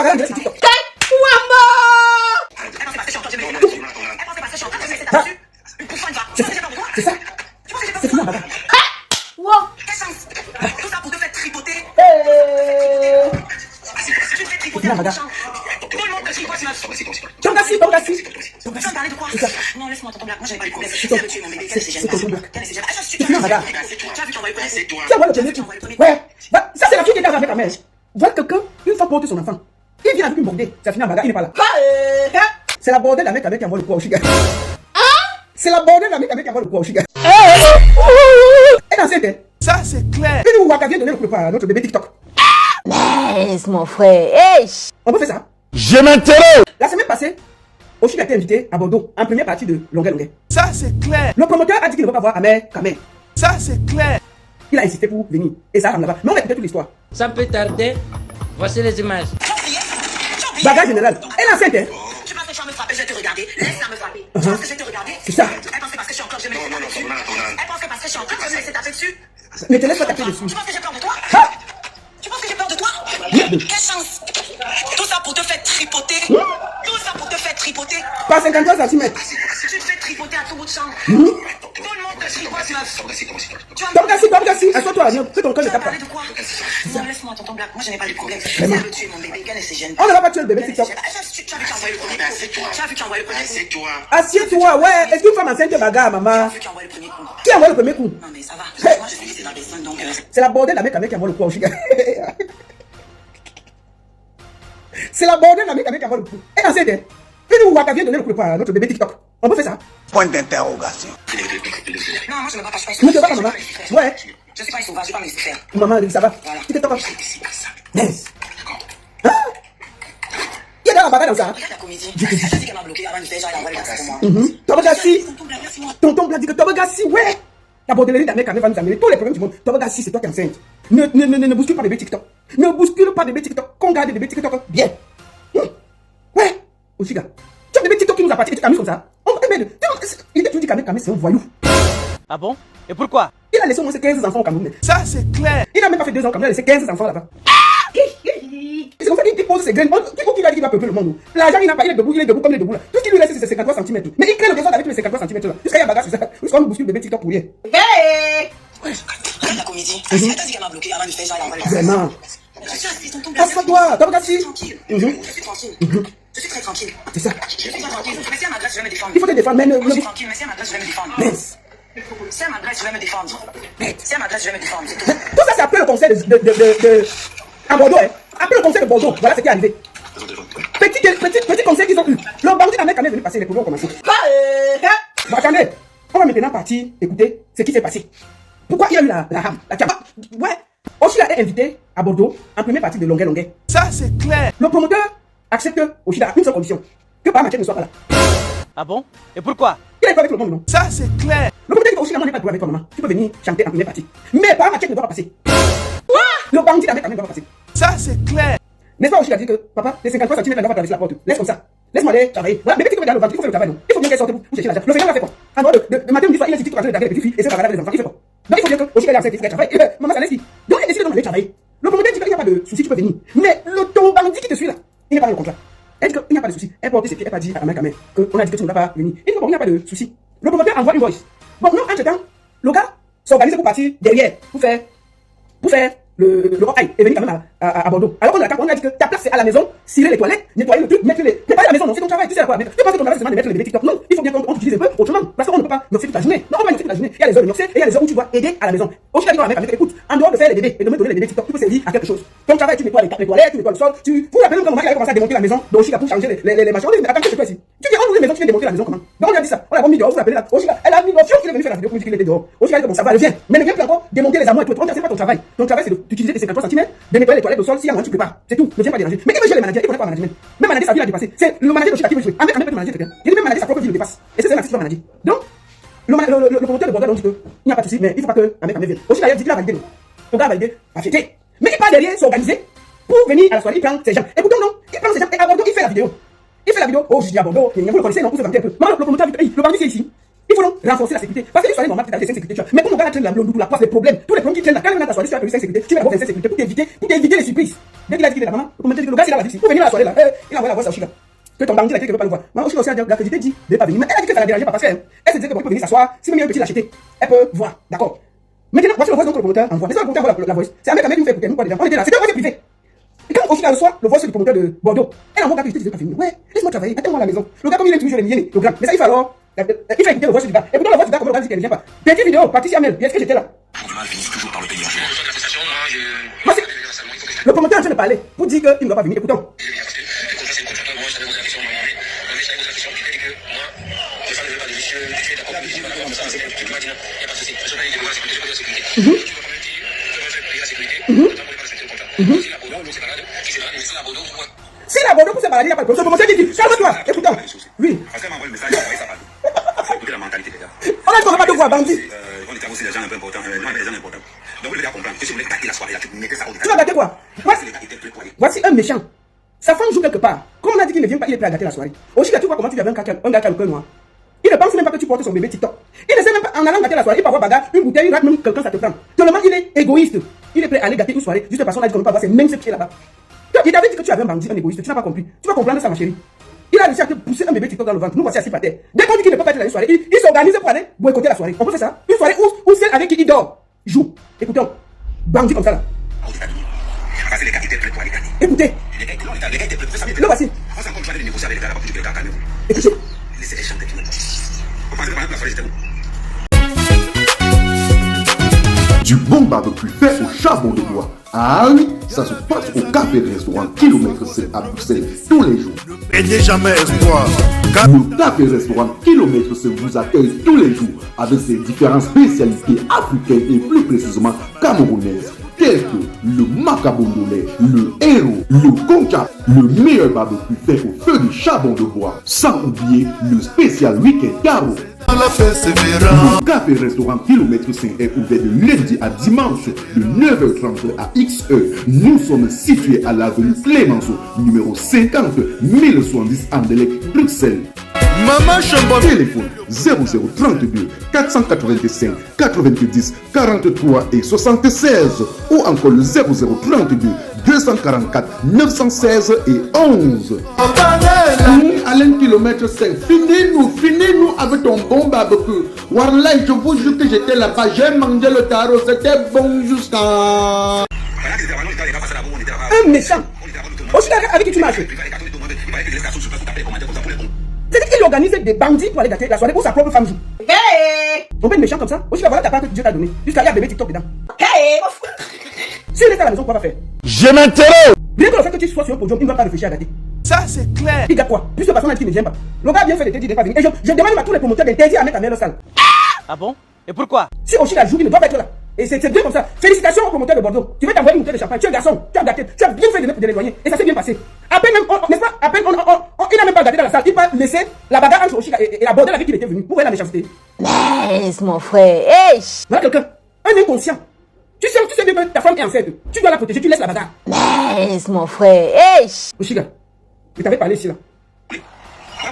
Magala, je TikTok. C'est ça. C'est fini, Magala. Tout ça pour te faire tripoter. Tu te fais tripoter à ton champ. Tout le monde te tripote, meuf. Tongassi. Tu vas parler de quoi? Non, laisse-moi tonton Black. Moi, j'avais pas les problèmes. Si elle veut tuer mon bébé, qu'elle c'est tonton Black. Tu as vu qu'on va le connaître? Tu vois le premier. Ouais. Ça, c'est la fille qui est avec ta mère. Voilà quelqu'un, une fois porte son enfant. Il vient avec une bordée. Ça finit en bagarre, il n'est pas là. C'est la bordée de la mec avec qui envoie le poids au chiga. C'est la bordée de la mec avec qui envoie le poids au chiga. Et dans cette Ça, c'est clair. une Waka vient donner le coup à notre bébé TikTok. Laisse mon frère. Hey. On peut faire ça. Je m'intéresse. La semaine passée, Oshiga a été invité à Bordeaux en première partie de Longuet. Ça, c'est clair. Le promoteur a dit qu'il ne veut pas voir Amère Kamel. Ça, c'est clair. Il a insisté pour venir. Et ça rentre là-bas. Mais on va écouter toute l'histoire. Ça peut tarder. Voici les images. Bagarre générale. Elle est enceinte, hein? Tu penses que tu vas me frapper, je vais te regarder. Laisse-la me frapper. Tu penses que je vais te regarder? C'est ça. Elle pense que parce que je suis encore, je vais me laisser taper dessus. Elle pense que parce que je suis encore, je vais me laisser taper dessus. Ne te laisse pas taper dessus. Tu penses que j'ai peur de toi? Ah! Tu penses que j'ai peur de toi? Merde. Quelle chance! Tout ça pour te faire tripoter. Tout ça pour te faire tripoter. Pas 53 cm. Tu te fais tripoter à tout bout de champ. Tout le monde te tripote, meuf. Tu vas Tongassi. Assois-toi. Fais ton cœur de Tu vas tape. parler de quoi? Non, laisse-moi, tonton Black. Moi, je n'ai pas de problème. Si elle veut tuer mon bébé, qu'elle ne se gêne pas. On ne va pas tuer le bébé TikTok. Tu as vu qu'il a envoyé le premier coup. Tu as vu qu'il a envoyé le premier coup. Assieds-toi, ouais. Est-ce qu'une femme enceinte bagarre, maman? Tu as vu qu'il a envoyé le premier coup. Qui envoie le premier coup? Non, mais ça va. Moi, je sais que c'est dans des sons, donc. C'est la bordée de la mec avec qui envoie le poids au chiga. C'est la bordée de la mec avec qui envoie le coup. Elle est enceinte, hein? Une Waka vient donner le coup à notre bébé TikTok. On peut faire ça. Point d'interrogation. Non, moi, je ne me bats pas. Je suis pas Ne te bats pas, maman. Ouais. Je suis pas une sauvage, je vais pas me laisser faire. Maman, ça va. Voilà. Tu te tapes. Yes. Hein? Il y a dans la bagarre dans ça. Regarde la comédie. Elle a dit qu'elle m'a bloqué avant de faire, genre, elle envoie le garçon pour moi. Tobagassi. Tonton Black, merci moi. Tonton Black dit que Tobagassi, ouais. La bordellerie d'un mec va nous amener tous les problèmes du monde. Tobagassi, c'est toi qui es enceinte. Ne bouscule pas bébé TikTok. Ne bouscule pas bébé TikTok. Qu'on garde bébé TikTok bien. Ouais. Oshiga. Tu as bébé TikTok qui nous appartient et tu t'amuses comme ça. Il t'a toujours dit qu'Amé c'est un voyou. Ah bon? Et pourquoi? Il a laissé au moins 15 enfants au Cameroun. Ça, c'est clair. Il n'a même pas fait 2 ans au Cameroun, il a laissé 15 enfants là-bas. C'est comme ça qu'il pose ses graines. Tu vois qu'il a dit qu'il va peupler le monde. L'argent, il n'a pas, il est debout comme il est debout là. Tout ce qu'il lui laisse, c'est 53 cm. Mais il crée le désordre avec tous les 53 cm là. Jusqu'à y a bagarre sur ça. Jusqu'à on bouscule bébé TikTok pour rien. Regarde la comédie. Elle a dit qu'elle m'a bloqué avant de faire, genre, elle envoie le garçon. Vraiment. Je suis assis, tonton Black. Assois-toi, Tobagassi. Tranquille. Je suis tranquille. Je suis très tranquille. C'est ça. Je suis très tranquille. Mais si elle m'adresse, je vais me défendre. Il faut te défendre, mais Moi, je suis tranquille, mais si elle m'adresse, je vais me défendre. Mince. Si elle m'adresse, je vais me défendre. Si elle m'adresse, je vais me défendre. C'est tout. Tout ça, c'est après le conseil à Bordeaux, hein. Après le conseil de Bordeaux, voilà ce qui est arrivé. Petit conseil qu'ils ont eu. Le bandit d'un mec quand même est venu passer, les problèmes ont commencé. Bon, attendez, on va maintenant partir écouter ce qui s'est passé. Pourquoi il y a eu la rame, la cam. Ouais, Oshiga est invité à Bordeaux en première partie de Longuet. Ça, c'est clair. Le promoteur accepte Oshiga à une seule condition, que Papa Machek ne soit pas là. Ah bon? Et pourquoi? Il est pas avec le monde, non? Ça, c'est clair. Le promoteur dit que Oshiga, moi, n'est pas de avec toi, maman. Tu peux venir chanter en première partie. Mais Papa Machek ne doit pas passer. Le bandit d'un mec quand même ne doit pas passer. Ça, c'est clair. N'est-ce pas, Oshiga dit que, papa, les 53 cm, elle ne va pas traverser la porte. Laisse comme ça. Laisse-moi aller travailler. Voilà, bébé, tu peux regarder le ventre, il faut faire le travail, non? Il faut bien qu'elle sorte pour chercher l'argent. Le Seigneur va faire quoi? En dehors de matin, midi, soir, il est ici tout en train de draguer les petites filles et c'est pas avec les enfants, il fait quoi? Donc il faut bien que Oshiga est enceinte, il faut qu'elle travaille. Maman, ça laisse qui? Donc elle décide d'aller travailler. Le promoteur dit qu'il n'y a pas de souci, tu peux venir. Mais ton bandit qui te suit là, il n'est pas dans le contrat. Elle dit qu'il n'y a pas de souci. Elle porte ses pieds, elle n'a pas dit à Amé Kamel qu'on a dit que tu ne vas pas venir. Il dit bon, il n'y a pas de souci. Le promoteur envoie une voice. Bon, non, entre temps, le gars s'organise pour partir derrière, pour faire le rocaille et venir quand même à Bordeaux. Alors on a dit que ta place c'est à la maison, cirer les toilettes, nettoyer le truc, mettre les. Préparer la maison, non, c'est ton travail, tu sais quoi. Tu penses que ton travail c'est de mettre les bébés TikTok. Non, il faut bien qu'on utilise un peu autrement. Parce qu'on ne peut pas noxer toute la journée. Non, on va noxer toute la journée. Il y a les heures de noxer et il y a les heures où tu dois aider à la maison. Oshiga dit à Amé, écoute, en dehors de faire les bébés et de me donner les bébés TikTok, tu peux servir à quelque chose. Ton travail, tu nettoies les toilettes, tu nettoies le sol, vous rappelez quand maman avait commencé à démonter la maison d'Oshiga pour changer les machins. On dit, mais attends, qu'est-ce que tu fais ici? Tu dis, on ouvre les maisons, tu viens démonter la maison comment? Donc on lui a dit ça. On l'a mis dehors, vous appelez là. Oshiga, elle a mis l'option qu'il est venu faire la vidéo pour lui dire qu'il était dehors. Oshiga dit, bon, ça va, elle vient. Mais ne viens plus encore démonter les amours et tout. C'est pas ton travail. Ton travail, c'est d'utiliser tes 53 cm, de nettoyer les toilettes au sol, si y a moyen, tu prépares. C'est tout. Ne viens pas déranger. Mais qui veut jouer les managers? Il connaît pas le management. Même manager, sa vie a dépassé. C'est le manager d'Oshiga qui veut jouer. Amé peut manager quelqu'un. Il dit même manager, sa propre vie le dépasse. Et c'est un artiste qui va manager. Donc, le promoteur de Bordeaux dit que il n'y a pas de souci, mais il faut pas que Amé vienne. Oshiga dit qu'il a validé. Ton gars a validé, a fêté. Mais il part derrière s'organiser pour venir à la soirée, il prend ses gens. Et pourtant, non, il prend ses gens et à Bordeaux, il fait la vidéo. Il fait la vidéo. Oh, je dis à Bordeaux, vous le connaissez, non, pour se vanter un peu. Maintenant, le promoteur dit que le bandit c'est ici. Il faut donc renforcer la sécurité. Parce que une soirée normale, tu as les 5 sécurités, tu vois. Mais pour mon gars, là, traîne la blonde, la poisse, les problèmes, tous les problèmes qui traînent là, quand même dans ta soirée, tu as les 5 sécurités, tu vas avoir 25 sécurités pour t'éviter les surprises. Dès qu'il a dit qu'il est la maman, le commentaire dit que le gars, c'est là la vie. Pour venir à la soirée là, il envoie la voix à Oshika. Que ton bandit là, qui veut pas le voir. Moi, Oshika aussi a dit, que je t'ai dit de ne pas venir. Mais elle a dit que ça la dérangeait pas parce qu'elle se disait que bon, il peut venir s'asseoir, si même il y a un petit l'acheter, elle peut voir. D'accord. Maintenant, voici le voice donc le promoteur envoie. Laissez le promoteur envoie la voice. C'est un mec qui me fait écouter, nous quoi déjà. On était là, c'était un voice privé. Et quand Oshika reçoit le voice du promoteur de Bordeaux, elle envoie que je t'ai pas venir. Ouais, laisse-moi travailler, attends-moi à la maison. Le gars, comme il est toujours le mien, le grand. Mais ça, il fait alors. Il fait écouter le voice du gars. Écoutons le voice du gars, comme le gars dit qu'elle ne vient pas. Petite vidéo, Patricia Mel, est-ce que j'étais là? Voici. Le promoteur est en train de parler pour dire qu'il ne doit pas venir. Écoutons. Si la Bordeaux pour se balader, il n'y a pas de problème. Le promoteur dit calme-toi. Écoutons. Oui. Parce qu'elle m'a envoyé le message, il a envoyé ça partout. C'est écouter la mentalité des gars. On a pas de voix, bandit. On était aussi des gens un peu importants, des gens importants. Donc vous devez comprendre que si vous voulez gâter la soirée, là, tu mettez ça au Tu vas gâter quoi? Voici un méchant. Sa femme joue quelque part. Comme on a dit qu'il ne vient pas, il est prêt à gâter la soirée. Aussi, tu vois comment tu avais un gars qui a le cœur noir. Il ne pense même pas que tu portes son bébé TikTok. Il ne sait même pas, en allant gâter la soirée, il peut avoir bagarre, une bouteille, il rate même quelqu'un, ça te prend. Tellement il est égoïste. Il est prêt à aller gâter une soirée, juste parce qu'on a dit qu'on ne peut pas avoir ses mêmes pieds là-bas. Il t'avait dit que tu avais un bandit, un égoïste, tu n'as pas compris. Tu vas comprendre ça, ma chérie. Il a réussi à te pousser un bébé TikTok dans le ventre. Nous voici assis par terre. Dès qu'on dit qu'il ne peut pas être dans une soirée, il s'organise pour aller boycotter la soirée. On peut faire ça? Une soirée où celle avec qui il dort joue. Écoutons. Bandit comme ça là. Parce que les gars étaient prêts pour aller gagner. Écoutez. Les gars étaient prêts. Vous savez, Le voici. on s'est encore besoin de négocier avec les gars là-bas pour que les gars calment. Écoutez. Laissez les chanter. Vous pensez que pendant que la soirée c'était où? Du bon barbecue fait au charbon de bois. Ah oui, ça se passe au café restaurant Kilomètre C à Bruxelles tous les jours. Perdez jamais espoir. Le café restaurant Kilomètre C vous accueille tous les jours avec ses différentes spécialités africaines et plus précisément camerounaises, telles que le macabondolais, le héros, le concha, le meilleur barbecue fait au feu de charbon de bois, sans oublier le spécial week-end carreau. Le café restaurant Kilomètre 5 est ouvert de lundi à dimanche de 9h30 à XE. Nous sommes situés à l'avenue Clémenceau, numéro 50 1070 Anderlecht, Bruxelles. Maman Chambon. Téléphone 0032 485 90 43 et 76 ou encore le 0032 244 916 et 11. Alain Kilomètre 5, finis-nous avec ton bon barbecue. Warlai, je vous jure que j'étais là-bas, j'ai mangé le tarot, c'était bon jusqu'à... Un méchant. Aussi avec qui tu marches. C'est-à-dire qu'il organise des bandits pour aller gâter la soirée où sa propre femme joue. Hey! On peut être méchant comme ça. Aussi, voilà ta part que Dieu t'a donné. Jusqu'à y a bébé TikTok dedans. Hey! Si il est à la maison, quoi va faire? Je m'interroge. Bien que le fait que tu sois sur un podium, il ne va pas réfléchir à gâter. Ça c'est clair. Il gâte quoi? Puisque personne n'a dit qu'il ne vient pas. Le gars a bien fait de te dire de ne pas venir. Et je demande à tous les promoteurs d'interdire à mettre à leur salle. Ah bon? Et pourquoi? Si Oshika joue, il ne doit pas être là. Et c'est bien comme ça. Félicitations au promoteur de Bordeaux. Tu veux t'envoyer une bouteille de champagne. Tu es un garçon. Tu as gâté. Tu as bien fait de l'éloigner. Et ça s'est bien passé. À peine même, n'est-ce pas? À peine il n'a même pas gâté dans la salle. Il va laisser la bagarre entre Oshika et la bordel avec qui il était venu. Pour voir la méchanceté. Laisse mon frère. Hey! Voilà quelqu'un. Un inconscient. Tu sais bien que ta femme est enceinte. Tu dois la protéger. Tu laisses la bagarre. Laisse mon frère. Hey! Oshika, je t'avais parlé ici là. Voilà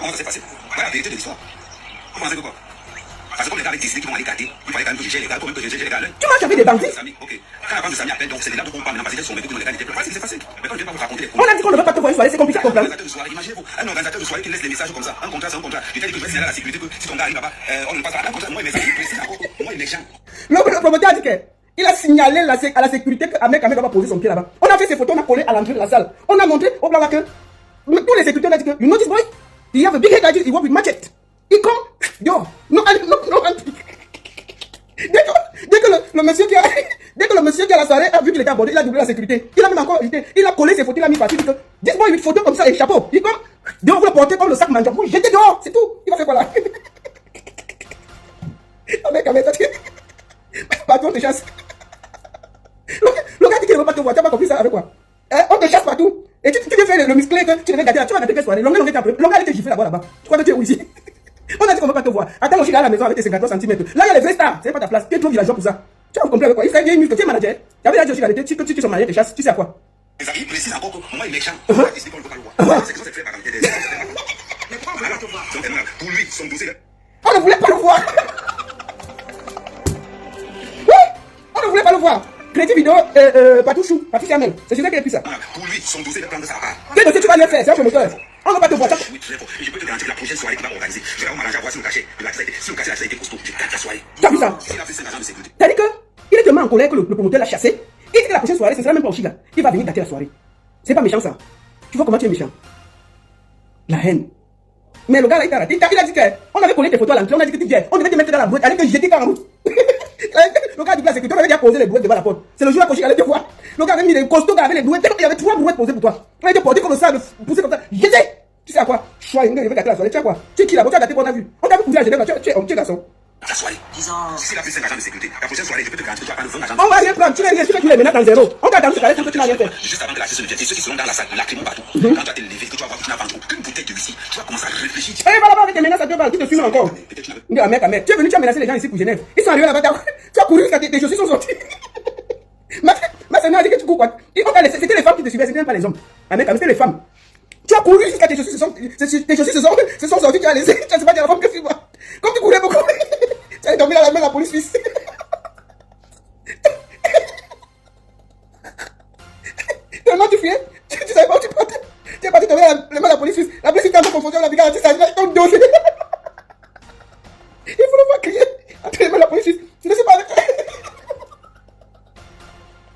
comment ça s'est passé. Voilà la vérité de l'histoire. Vous pensez que quoi? Parce que comme les gars avaient décidé qu'ils vont aller gâter, il fallait quand même que je gère les gars, quand même que je gère les gars. Tu marches avec des bandits. Ok. Quand la femme de Samy appelle, donc c'est là qu'on parle maintenant parce qu'ils sont mégots dans les gars, ils étaient facile, c'est facile. Mais quand je viens pas vous raconter les On a dit qu'on ne veut pas te voir une soirée, c'est compliqué à comprendre. Imaginez-vous, un organisateur de soirée qui laisse les messages comme ça. Un contrat, c'est un contrat. Je t'ai dit que je vais signaler à la sécurité que si ton gars arrive là-bas, on ne passe pas. Un contrat, moi, il est précis, moi, il est méchant. Le promoteur a dit qu'il a signalé à la sécurité qu'un mec va poser son pied là-bas. On a fait ces photos, on a collé à l'entrée de la salle. On a montré au blanc que tous les sécurités ont dit que, you know this boy? He have a big head like this, he work with machete. He come, yo, no. Dès que le monsieur qui a la soirée a vu qu'il était abordé, il a doublé la sécurité. Il a même encore ajouté, il a collé ses photos, il a mis parti, dit que this boy with photo comme ça et chapeau. Il comme, dehors vous le portez comme le sac mangeant, vous jetez dehors, c'est tout. Il va faire quoi là? Avec, patron te chasse. Le gars dit qu'il ne veut pas te voir, tu n'as pas compris ça avec quoi? On te chasse partout. Et tu viens faire le musclé que tu devais gâter là, tu vas gâter quelle soirée? L'onglet t'es un peu. L'onglet allait te gifler là-bas. Tu crois que tu es où ici? On a dit qu'on ne veut pas te voir. Attends, je suis à la maison avec tes 53 cm. Là, il y a les vrais stars. C'est pas ta place. Tu es trop villageois pour ça. Tu vas comprendre avec quoi? Il fait bien muscle. Tu es manager. Tu avais dit que tu son manager te chasse. Tu sais à quoi? Les amis précisent encore que moi, il est méchant. Il ne peut pas le voir. C'est que ça, c'est fait par exemple. Mais pourquoi on veut pas te voir? Pour lui, son dossier. On ne voulait pas le voir. Oui, on ne voulait pas le voir. Crédit vidéo, Patouchou, Patricia Mel. C'est Joseph qui a pris ça. Pour lui, son dossier va prendre sa part. Quel dossier tu vas lui faire? C'est un promoteur. On ne va pas te voir. Oui, très fort. Et je peux te garantir que la prochaine soirée qu'il va organiser, je vais m'arranger à voir si le cachet de la si le cachet a été costaud. Je gâte la soirée. Tu as vu ça? Il a fait 5 agents de sécurité. T'as dit que il est tellement en colère que le promoteur l'a chassé. Il dit que la prochaine soirée, ce sera même pas Oshiga. Il va venir dater la soirée. C'est pas méchant ça. Tu vois comment tu es méchant? La haine. Mais le gars là, il t'a raté. Il a dit qu'on avait collé tes photos à l'entrée. On a dit que tu viens. On devait te mettre dans la boîte. Allez, que jeter quand en route. Le gars du place, c'est que tu avais déjà posé les brouettes devant la porte. C'est le jour où allait te voir. Le gars avait mis les costauds avec les brouettes. Il y avait 3 brouettes posées pour toi. On a été porté comme ça, poussé comme ça. Jeter. Tu sais à quoi? Choix, il veut gâter la soirée. Tu sais à quoi? Tu es qui là-bas? Tu as daté qu'on a vu. On t'a vu pousser à Genève. Tu es garçon. La soirée. Disons. S'il a fait 5 agents de sécurité, la prochaine soirée, je peux te garantir que tu vas pas le 20 agents. On va rien prendre. Tu n'as rien. Tu les menaces dans zéro. On t'a dans ce cas-là, tu n'as rien fait. Juste avant que la session ne vienne, ceux qui seront dans la salle, lacrymons partout. Quand tu vas te lever, que tu vas voir que tu n'as pas trop qu'une bouteille de whisky, tu vas commencer à réfléchir. Eh, va là-bas avec tes menaces à deux balles. Tu te fumes encore. Dis à mec, tu es venu, tu as menacé les gens ici pour Genève. Ils sont arrivés là-bas. Tu as couru jusqu'à tes chaussures sont sorties. Ma sœur a dit que tu cours quoi? C'était les femmes qui te suivaient, c'était même pas les hommes. Ah mec, c'était les femmes. Tu as couru jusqu'à tes chaussures se sont sorties, tu as laissé, tu as pas dit à la femme que tu vois. Comme tu courais beaucoup, tu allais dormir à la main de la police suisse. Tellement tu fuyais, tu savais pas où tu partais. Tu es parti dormir à la main de la police suisse. La police suisse t'a un peu confondu, la brigade, ça a comme dosé. Il faut le voir crier entre les mains de la police suisse. Je ne sais pas avec.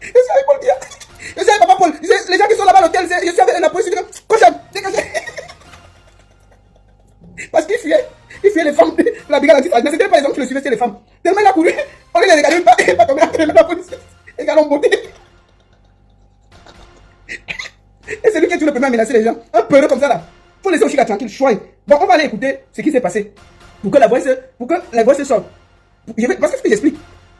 Je suis avec Paul Biya. Je suis avec Papa Paul. Les gens qui sont là-bas à l'hôtel, je suis avec la police. Cochon, dégagez. Parce qu'il fuyait les femmes. La brigade anti-fragile. Mais c'était pas les hommes qui le suivaient, c'était les femmes. Tellement il a couru. On les regardait pas tomber entre les mains de la police. Les gars l'ont beauté. Et c'est lui qui est tout le premier à menacer les gens. Un peureux comme ça là. Faut laisser Oshiga tranquille, chouin. Bon, on va aller écouter ce qui s'est passé. Pour que la voix se sorte. Parce que ce que j'explique.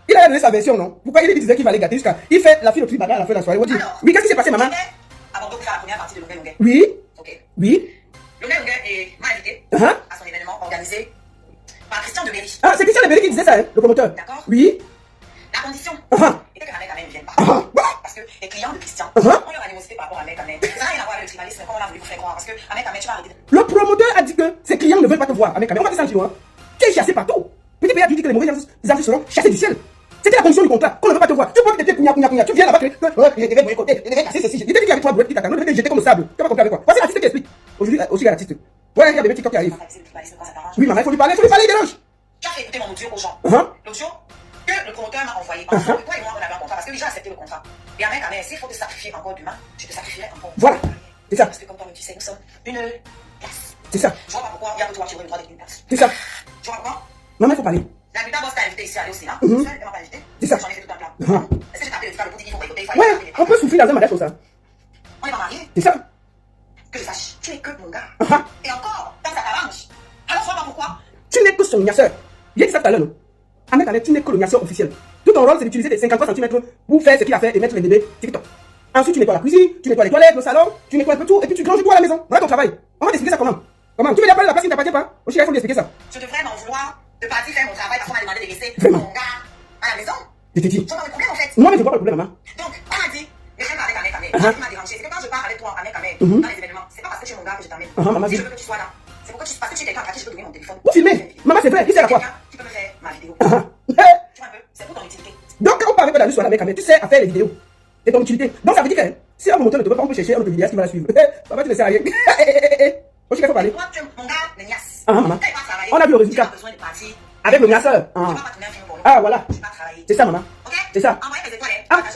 Il a donné sa version, non? Pourquoi il disait qu'il va aller gâter jusqu'à. Il fait la fille au tri bagarre à la fin de la soirée. Oui, qu'est-ce qui s'est passé, maman? Avant de faire la première partie de Longuet. Oui. Ok. Oui. Longuet m'a invité à son événement organisé par Christian Deberry. Ah, c'est Christian Deberry qui disait ça, hein, le promoteur. D'accord. Oui. La condition était que Ahmed Kamel ne vienne pas. Parce que les clients de Christian ont leur animosité par rapport à Ahmed Kamel. Ça n'a rien à voir avec le tribalisme, comme on a voulu vous faire croire. Parce que Ahmed Kamel, tu vas arrêter. Le promoteur a dit que ses clients ne veulent pas te voir. Ahmed Kamel, on va te sentir, hein. Tu es chassé partout. Petit Péa, tu dis que les mauvais gens seront chassés du ciel. C'était la condition du contrat, qu'on ne veut pas te voir. Tu peux que tu étais tu viens là-bas, je devais boycotter, je devais casser ceci. Il t'a dit qu'il y avait 3 brouettes qui t'attendent, on devait jeter comme le sable. Tu vas pas compter avec quoi? Voici l'artiste qui explique. Aujourd'hui, aussi l'artiste. Ouais, il y a des TikTok qui arrivent. Oui, maman, il faut lui parler, dérange. Tu as fait écouter mon audio aux gens. L'audio que le promoteur m'a envoyé. Toi et moi, on avait un contrat parce que les gens acceptaient le contrat. Et Ahmed Kamel, s'il faut te sacrifier encore demain, je te sacrifierai encore. Voilà, c'est ça. Parce que comme toi, tu sais, nous sommes une place. C'est ça. Je vois pas pourquoi il y a que toi qui aurais le droit d'être une place. C'est ça. Tu vois pourquoi? Maman, il faut parler. La Buta Boss t'a invité ici à aller au Sénat. Elle m'a pas invité. C'est ça. J'en ai fait tout un plan. Est-ce que j'ai tapé le frère le boutique, il faut boycotter, il faut Ouais, on peut souffrir dans un mariage comme ça. On est pas mariés. C'est ça. Que je sache, tu es que mon gars. Et encore, dans sa t'arrange. Alors, je vois pas pourquoi. Tu n'es que son gnasseur. J'ai dit ça tout à l'heure, non? Ahmed Kamel, tu n'es que le gnasseur officiel. Tout ton rôle, c'est d'utiliser tes 53 cm pour faire ce qu'il a fait et mettre les bébés TikTok. Ensuite, tu nettoies la cuisine, tu nettoies les toilettes, le salon, tu nettoies un peu tout, et puis tu ranges tout à la maison. Voilà ton travail. On va t'expliquer ça comment? Comment? Tu veux dire parler de la place qui ne t'appartient pas? Aussi, il faut lui expliquer ça. Je devrais m'en vouloir de partir faire mon travail parce qu'on m'a demandé de laisser Vraiment? mon gars à la maison. Je t'ai dit. Je vois pas le problème en fait. Non, mais je vois pas le problème, maman. Donc, on m'a dit, ne viens pas avec Ahmed Kamel. Ce qui m'a dérangé, c'est que quand je pars avec toi, Ahmed Kamel, dans les événements, c'est pas parce que tu es mon gars que je t'amène. Maman, Si dis. je veux que tu sois là, c'est parce que tu es quelqu'un à qui je peux donner mon téléphone. Pour filmer. Maman, c'est vrai, il sert à quoi? Tu peux me faire ma vidéo. Tu vois un peu, c'est pour ton utilité. Donc, quand on parle avec la rue sur la mec, tu sais à faire les vidéos. C'est ton utilité. Donc, ça veut dire que si un promoteur ne te veut pas, on peut chercher un autre vidéaste qui va la suivre. Papa, tu ne sais rien. Aussi, il faut parler. Toi, tu es mon gars, le nias. Maman. Quand il va travailler, On a vu le tu résultat. as besoin de partir. Avec le gnasseur. Tu vas pas tourner un film pour nous. Ah, voilà. Tu vas travailler. C'est ça, maman. Ok? C'est ça. Envoyez les étoiles.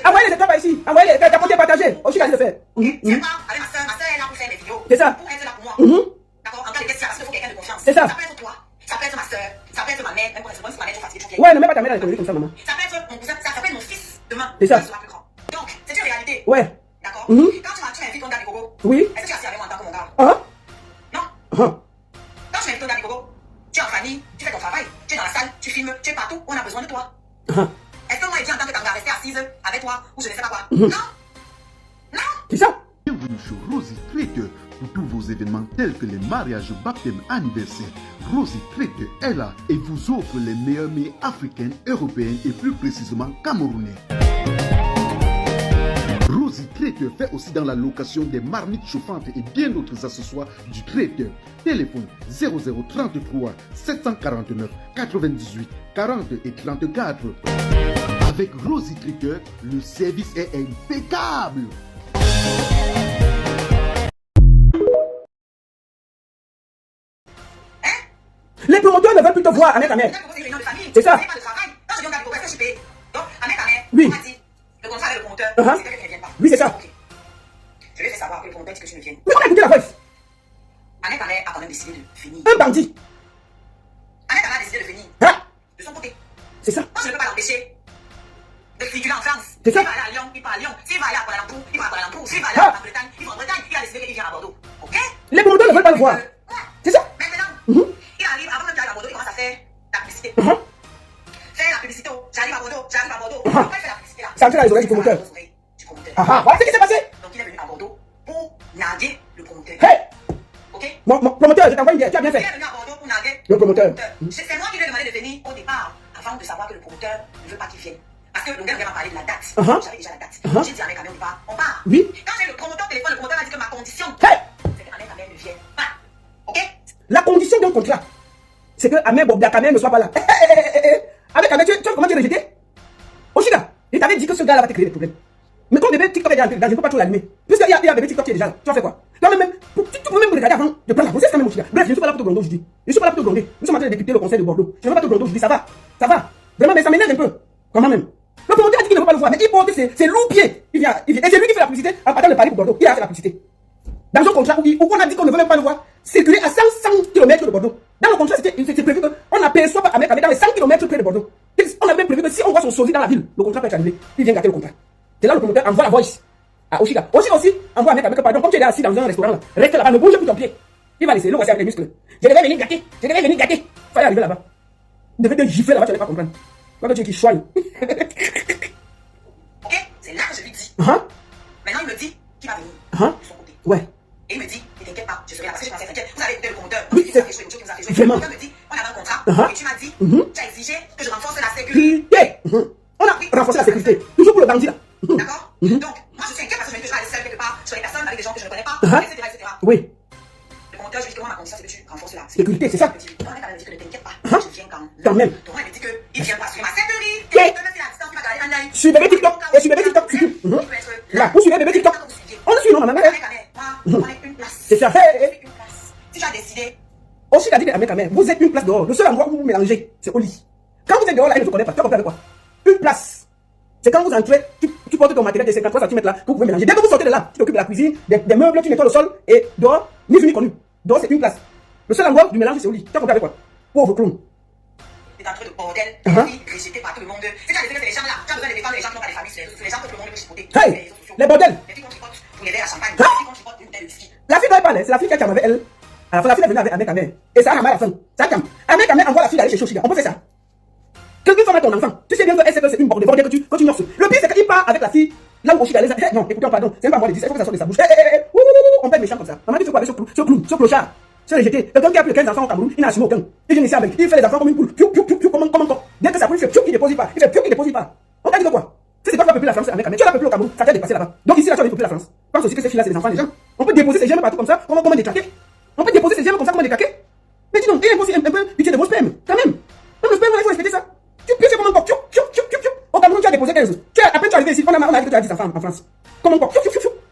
Envoyez les étapes par ici. Envoyez les étapes pour partager. Aussi, il le faire. C'est pas avec ma soeur est là pour faire mes vidéos. C'est ça. Pour être là pour moi. D'accord? En cas de question, parce qu'il faut quelqu'un de confiance. C'est ça. Ça peut être toi, ça peut être ma soeur, ça peut être ma mère, même pour si ma mère est trop fatiguée. Ouais, ne mets pas ta mère dans les conneries comme ça, maman. Ça peut être mon cousin, ça peut être mon fils demain. C'est ça. Quand il sera plus grand. Donc, c'est une réalité. Ouais. D'accord? Quand tu m'invites ton gars Bigogo, Oui. est-ce que tu as assis avec moi en tant que mon gars? Non. Quand tu m'invites ton gars Bigogo, tu es en famille, tu fais ton travail, tu es dans la salle, tu filmes, tu es partout, on a besoin de toi. Est-ce que moi, je dis en tant que tanga rester assise avec toi ou je ne sais pas quoi? Non. Non. C'est ça. Bienvenue sur Rosy Trader pour tous vos événements tels que les mariages, baptêmes, anniversaires. Rosy Trader est là et vous offre les meilleurs mets africains, européens et plus précisément camerounais. Rosy Trader traiteur fait aussi dans la location des marmites chauffantes et bien d'autres accessoires du traiteur. Téléphone 0033 749 98 40 et 34. Avec Rosy Traiteur, le service est impeccable. Les promoteurs ne veulent plus te voir avec ta mère. C'est ça. Oui. Le contrat avec le promoteur, Uh-huh. c'est que tu ne viennes pas. Oui, c'est ça. Ok. Je vais faire savoir que le promoteur dit que tu ne viennes. Mais on a écouté la voix. Annette ta mère a quand même décidé de venir. Un bandit. Annette ta mère a décidé de venir. Hein? De son côté. C'est ça. Moi, je ne peux pas l'empêcher de figurer en France. C'est ça. S'il va aller à Lyon, il part à Lyon. S'il va aller à Kuala Lumpur, il va à Kuala Lumpur. S'il va aller Ah. en Bretagne, il va en Bretagne. Il a décidé qu'il vient à Bordeaux. Ok? Les promoteurs ne veulent pas le voir. Ouais. C'est ça. Maintenant, Mhm. il arrive, avant même qu'il arrive à Bordeaux, il commence à faire la publicité. Uh-huh. Faire la publicité. J'arrive à Bordeaux, j'arrive à Bordeaux. Uh-huh. Après, faire la publicité là. Ça entre dans les oreilles du promoteur. Du promoteur. Ah ah, voilà ce qui s'est passé. Donc, il est venu à Bordeaux pour narguer le promoteur. Hey, Ok? mon promoteur, je t'envoie une bière. Tu as bien Il fait. est venu à Bordeaux pour narguer Le promoteur. C'est moi qui lui ai demandé de venir au départ, avant de savoir que le promoteur ne veut pas qu'il vienne. Parce que le gars m'a parlé de la date. Uh-huh. J'avais déjà la date. Uh-huh. J'ai dit à mes camés au départ, on part. Oui. Quand j'ai le promoteur au téléphone, le promoteur m'a dit que ma condition, Hey, c'est que Ahmed Kamel ne vienne pas. Ok? la condition d'un contrat, c'est que Ahmed Bobdakamer ne soit pas là. Avec Ahmed, tu vois comment tu es rejeté? Oshida, il t'avait dit que ce gars-là va te créer des problèmes. Mais comme bébé TikTok est déjà là, je ne peux pas tout l'allumer. Puisqu'il y a bébé TikTok qui est déjà là, tu vas faire quoi? Tu peux même regarder avant de prendre la grossesse quand même, Oshida. Bref, je ne suis pas là pour te gronder aujourd'hui. Je ne suis pas là pour te gronder. Nous sommes en train de décrypter le conseil de Bordeaux. Je ne veux pas te gronder aujourd'hui, ça va. Ça va. Vraiment, mais ça m'énerve un peu. Comment même? Le promoteur a dit qu'il ne veut pas le voir, mais il porte ses loups-pieds. Il vient. Et c'est lui qui fait la publicité en partant de Paris pour Bordeaux. Il a fait la publicité. Dans un contrat où on a dit qu'on ne veut même pas le voir circuler à 100 km de Bordeaux. Dans le contrat, c'était prévu qu'on n'aperçoit pas Ahmed dans les 100 km près de Bordeaux. On a même prévu que si on voit son sosie dans la ville, le contrat peut être annulé. Il vient gâter le contrat. C'est là le promoteur envoie la voice à Oshida. Oshida aussi envoie Ahmed que pardon, comme tu es assis dans un restaurant là, reste là-bas, ne bouge plus ton pied. Il va laisser, le voici avec les muscles. Je devais venir gâter, je devais venir gâter. Fallait arriver là-bas. Il devait te gifler là-bas, tu n'allais pas comprendre. Quand tu es qui choigne. Ok? C'est là que je lui dis. Hein? Maintenant, il me dit qu'il va venir Hein? de son côté. Ouais. Et il me dit, ne t'inquiète pas, je serai là. Parce que je pensais, t'inquiète, vous avez écouté le promoteur. Oui, Il nous a fait jouer, le nous a fait jouer. Vraiment. Le promoteur me dit, on avait un contrat. Uh-huh. Et tu m'as dit, Mhm. tu as exigé que je renforce la sécurité. Sécurité. On a renforcé la sécurité. Toujours pour le bandit là. D'accord? Mhm. Donc, moi, je suis inquiète parce que je me dis que je vais aller seul quelque part sur les personnes avec des gens que je ne connais pas, Uh-huh. etc., etc. Oui. Le promoteur, je lui dis que moi, ma condition, c'est que tu renforces la Sécurité, c'est ça. Il me dit, on a quand même dit que ne t'inquiète pas, Uh-huh. je viens quand même. Quand même. Donc, il me dit qu'il vient pour assurer ma sécurité. Yeah. Et que même si la distance, il va garder un œil. Sur bébé TikTok. Et sur bébé TikTok. Mhm. Là, vous suivez bébé TikTok. On le suit, non, maman. Moi, on est une place. C'est ça. Hey, hey. Une place. Si tu as décidé, Aussi, a dit à Ahmed, vous êtes une place dehors. Le seul endroit où vous vous mélangez, c'est au lit. Quand vous êtes dehors là, il ne vous connaît pas. Tu as compris avec quoi? Une place. C'est quand vous entrez, tu portes ton matériel de 53 cm là, que vous pouvez mélanger. Dès que vous sortez de là, tu t'occupes de la cuisine, des meubles, tu nettoies le sol, et dehors, ni vu ni connu. Dehors, c'est une place. Le seul endroit du mélange, c'est au lit. Tu as compris avec quoi? Pauvre clown. c'est un truc de bordel, Uh-huh. rejeté par tout le monde. Si tu as décidé que c'est les gens là, tu as besoin de défendre les gens qui n'ont pas les familles, c'est les gens que tout le monde peut chipoter. Hey, les bordels. Les filles qu'on chipote pour les verres à champagne, Hein? les filles qu'on chipote une bouteille de whisky. La fille dont elle parle, c'est la fille qui a avec elle. À la fin, la fille est venue avec Ahmed. Et ça a mal à la fin. Ça calme. Ahmed envoie la fille aller chez Oshida. On peut faire ça. Quelqu'un femme à ton enfant. Tu sais bien que c'est une bordel que tu nurses. Le pire, c'est qu'il part avec la fille. Là où Oshida les a. Non, écoutez, pardon. C'est même pas moi de dire. Il faut que ça sorte de sa bouche. On peut être méchant comme ça. Maman, tu fais quoi avec ce clown, ce clochard? C'est rejeté. Quelqu'un qui a plus de 15 enfants au Cameroun, il n'a assumé aucun. Il vient ici avec. Il fait les enfants comme une poule. Piou, piou, piou, piou, comme un corps. Dès que ça poule, il fait piou, il dépose pas. Il fait piou, il dépose pas. On t'a dit que quoi? Si c'est toi qui vas peupler la France avec Ahmed, tu vas peupler au Cameroun, ça t'a dépassé là-bas. Donc ici, là, tu vas peupler la France. Pense aussi que ces filles-là, c'est des enfants des gens. On peut déposer ces gemmes partout comme ça, comment détraquer. On peut déposer ces gemmes comme ça, comment détraquer. Mais dis donc, il y a aussi un peu pitié de vos spermes. Quand même. Même le sperme, il faut respecter ça. Tu pièces comme un porc. Au Cameroun, tu as déposé 15. À peine tu es arrivé ici, on a dit que tu as 10 enfants en France. Comme un porc.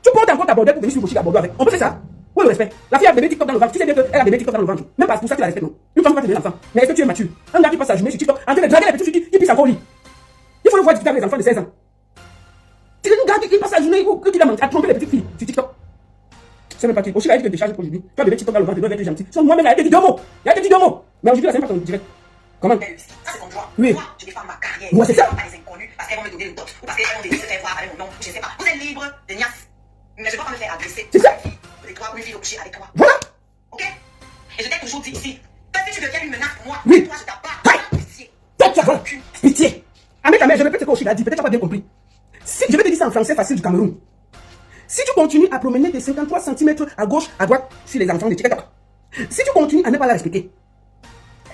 Tu portes encore ta bordelle pour venir sur Mochi à Bordeaux avec. On peut faire ça. Où est le respect? La fille a bébé TikTok dans le ventre. Tu sais bien qu'elle a bébé TikTok dans le ventre. Même pas pour ça que tu la respectes, non. Une femme va te donner l'enfant. Mais est-ce que tu es mature? Un gars qui passe sa journée sur TikTok en train de draguer les petits filles qui pissent encore au lit. Il faut le voir discuter avec les enfants de 16 ans. C'est un gars qui passe sa journée qui a trompé les petites filles sur TikTok. C'est même pas qui. Aussi, il a dit que décharge pour aujourd'hui. Tu as bébé TikTok dans le ventre, tu dois être gentil. Sauf moi-même, il a été dit deux mots. Il a été dit deux mots. Mais aujourd'hui, là, c'est même pas ton direct. Comment? Ça, c'est ton droit. Oui. Moi, je défends ma carrière. Moi, c'est ça. Pas les inconnus parce qu'elles vont me donner une dot ou parce qu'elles vont venir se faire voir avec mon nom. Je ne sais pas. Vous êtes libre de niasse. Mais je ne peux pas me faire agresser. C'est ça. Avec toi ou une fille de coucher avec toi. Voilà. Ok? Et je t'ai toujours dit ici. Que si tu deviens une menace pour moi, Oui. toi, je t'abats. Aïe. Pitié. Voilà. Pitié. Ahmed, je répète ce que Oshida a dit. Peut-être que tu n'as pas bien compris. Si, je vais te dire ça en français facile du Cameroun. Si tu continues à promener tes 53 cm à gauche, à droite sur les enfants de TikTok, si tu continues à ne pas la respecter,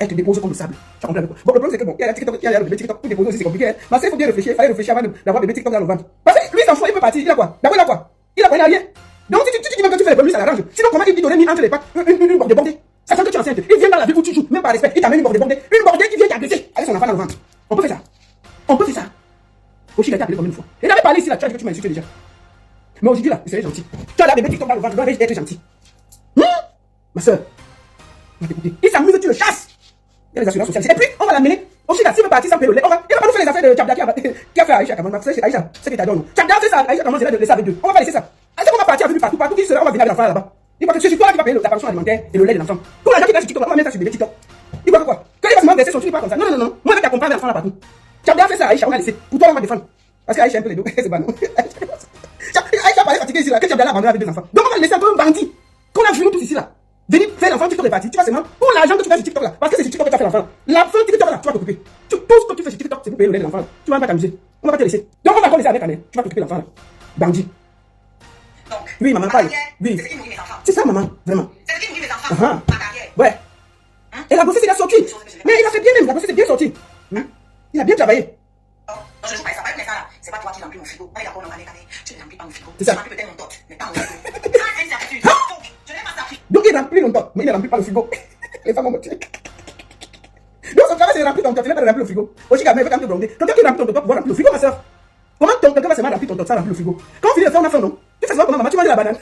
elle te dépose comme le sable. Tu comprends? Bon, le problème c'est que bon, il y a TikTok, il y a le bébé TikTok, pour déposer aussi c'est compliqué. Hein. Mais il faut bien réfléchir, il fallait réfléchir avant d'avoir bébé TikTok dans le ventre. Parce que lui, il s'en fout, il peut partir, il a quoi? D'abord, il a quoi? Il a quoi? Il a rien. Donc si tu dis même que tu fais les problèmes, ça l'arrange. Sinon, comment il t'aurait mis entre les pattes une bordée bordée? Sachant que tu es enceinte, il vient dans la ville où tu joues, même par respect, il t'amène une bordée bordée. Une bordée qui vient t'agresser avec son enfant dans le ventre. On peut faire ça. On peut faire ça. Oshi a été appelé combien de fois? Il avait parlé ici là, tu as dit que tu m'as insulté déjà. Mais aujourd'hui là, il serait gentil. Tu as la bébé TikTok dans le ventre, tu dois être gentil. Ma soeur, on va t'écouter. Il s'amuse, tu le chasses. Il y a les assurances sociales. Et puis, on va l'amener. Oshi là, s'il veut partir sans payer le lait, il va pas nous faire les affaires de Tchabda qui a fait Aïcha Kamon. C'est Aïcha, c'est qui t'adore. Tchabda fait ça, Aïcha Kamon, c'est là de laisser avec deux. On va pas laisser ça. Est-ce qu'on va partir avec lui partout qui sera, on va venir avec l'enfant là-bas. Il va que c'est toi qui va payer la pension alimentaire et le lait de l'enfant. Tout l'argent qui reste sur TikTok, on va mettre ça sur bébé TikTok. Il va quoi? Quand il va se demander son truc, pas comme ça. Non, non, non. Moi, je vais t'accompagner l'enfant là partout. Tchabda fait ça, Aïcha, on a laissé. Pour toi, on va défendre. Parce qu'Aïcha un peu les deux. C'est pas non. Aïcha paraît fatiguée ici là, que Tchabda l'a abandonné avec deux enfants. Donc on va le laisser un peu un bandit. Qu'on a vu nous tous ici là. Venez faire l'enfant TikTok est parti. Tu vas seulement pour l'argent que tu fais sur TikTok là. Parce que c'est sur TikTok que tu as fait l'enfant. L'enfant TikTok là, tu vas t'occuper. Tout ce que tu fais sur TikTok, c'est pour payer le lait de l'enfant là. Tu vas pas t'amuser. On va pas te laisser. Donc on va encore laisser avec Anne. Tu vas t'occuper de l'enfant là. Bandit. Donc, oui, maman, parle. Oui. C'est ce qui nourrit mes enfants. C'est ça, maman, vraiment. C'est ce qui nourrit mes enfants. Ma carrière. Ouais. Et la grossesse, il a sorti. Mais il a fait bien même. La grossesse est bien sortie. Il a bien travaillé. Non, je ne joue pas ça. Mais ça là, c'est pas toi qui remplis mon frigo. On est d'accord, on va aller. Tu ne remplis pas mon frigo. C'est ça. Tu remplis peut-être mon tot, mais pas mon frigo. Ça, c'est une certitude. Donc, je n'ai pas ça. Donc il remplit longtemps, mais il ne remplit pas le frigo. Les femmes ont motivé. Donc son travail c'est de remplir ton top, il n'a pas remplir le frigo. Aussi, quand même, il veut remplir quelqu'un qui remplit ton top, va remplir le frigo, ma soeur. Comment quelqu'un va seulement remplir ton top, ça remplir le frigo? Quand on finit de faire, on a faim, non? Tu fais souvent comment, maman, tu manges la banane.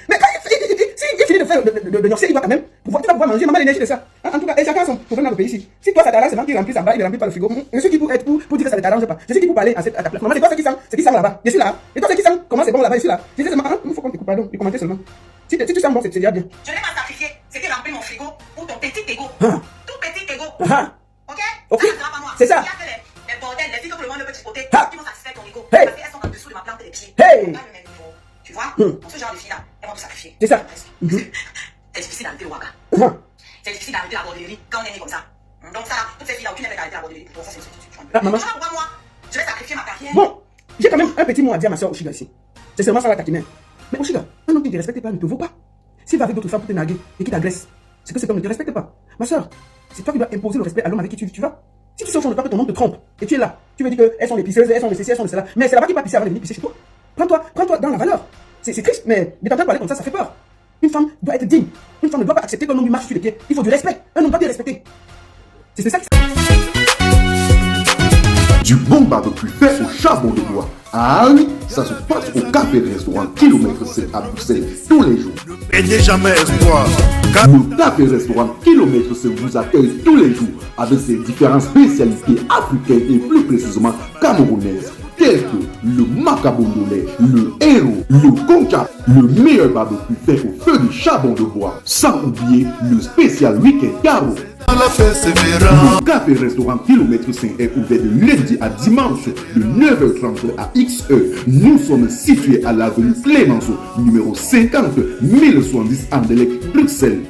Mais quand il finit de faire de nocer, il va quand même pouvoir, tu vas pouvoir manger, maman l'énergie de ça. En tout cas, et chacun a son problème dans le pays ici. Si toi ça t'arrange, c'est moi qui remplis sa barre, il ne remplit pas le frigo. Je suis qui pour être pour dire que ça ne t'arrange pas. Je suis qui pour parler à ta place. Maman, c'est toi ce qui sent là-bas. Je suis là. Et toi, c'est qui sent comment c'est bon là-bas, je suis là. Je dis seulement, il faut qu'on t'écoute, pardon, il commentait seulement. Si tu sens bon, c'est déjà bien. Je n'ai pas sacrifié. C'était remplir mon frigo pour ton petit ego. Tout petit ego. Ok? Ok. Ça, pas moi. C'est ça. Il y a que les bordels, les filles que le monde ne peut tripoter, qui vont satisfaire ton ego. Hey. Parce qu'elles sont en dessous de ma plante des pieds. Hey. Tu vois? Pour ce genre de filles là, elles vont tout sacrifier. C'est ça. C'est difficile d'arrêter le waka. C'est difficile d'arrêter la bordellerie quand on est né comme ça. Donc ça, toutes ces filles là, aucune n'avait arrêté la bordellerie. Pour ça, c'est une certitude. Ah, maman. Je sais pas pourquoi moi, je vais sacrifier ma carrière. Bon, j'ai quand même un petit mot à dire à ma soeur Oshiga ici. C'est seulement ça la taquiner. Mais Oshiga, un homme qui ne te respecte pas ne te vaut pas. S'il va avec d'autres femmes pour te narguer et qui t'agresse, c'est que cet homme ne te respecte pas. Ma soeur, c'est toi qui dois imposer le respect à l'homme avec qui tu vas. Si tu sors sur le pas que ton homme te trompe et tu es là, tu veux dire qu'elles sont les pisseuses, elles sont les ceci, elles sont les cela, mais c'est là-bas qui va pisser avant de venir pisser chez toi. Prends-toi dans la valeur. C'est triste, mais de t'entendre parler comme ça fait peur. Une femme doit être digne. Une femme ne doit pas accepter qu'un homme lui marche sur les pieds. Il faut du respect. Un homme doit te respecter. C'est ça qui Du bon barbecue fait au charbon de bois. À Arles, ça se passe au café restaurant Kilomètre 7 à Bruxelles tous les jours. Et n'est jamais espoir. Le café restaurant Kilomètre 7 vous accueille tous les jours avec ses différentes spécialités africaines et plus précisément camerounaises, telles que le macabondolais, le héros, le concha, le meilleur barbecue fait au feu de charbon de bois, sans oublier le spécial week-end carreau. Le café restaurant Kilomètre 5 est ouvert de lundi à dimanche de 9h30 à XE. Nous sommes situés à l'avenue Clémenceau, numéro 50 1070 Anderlecht, Bruxelles.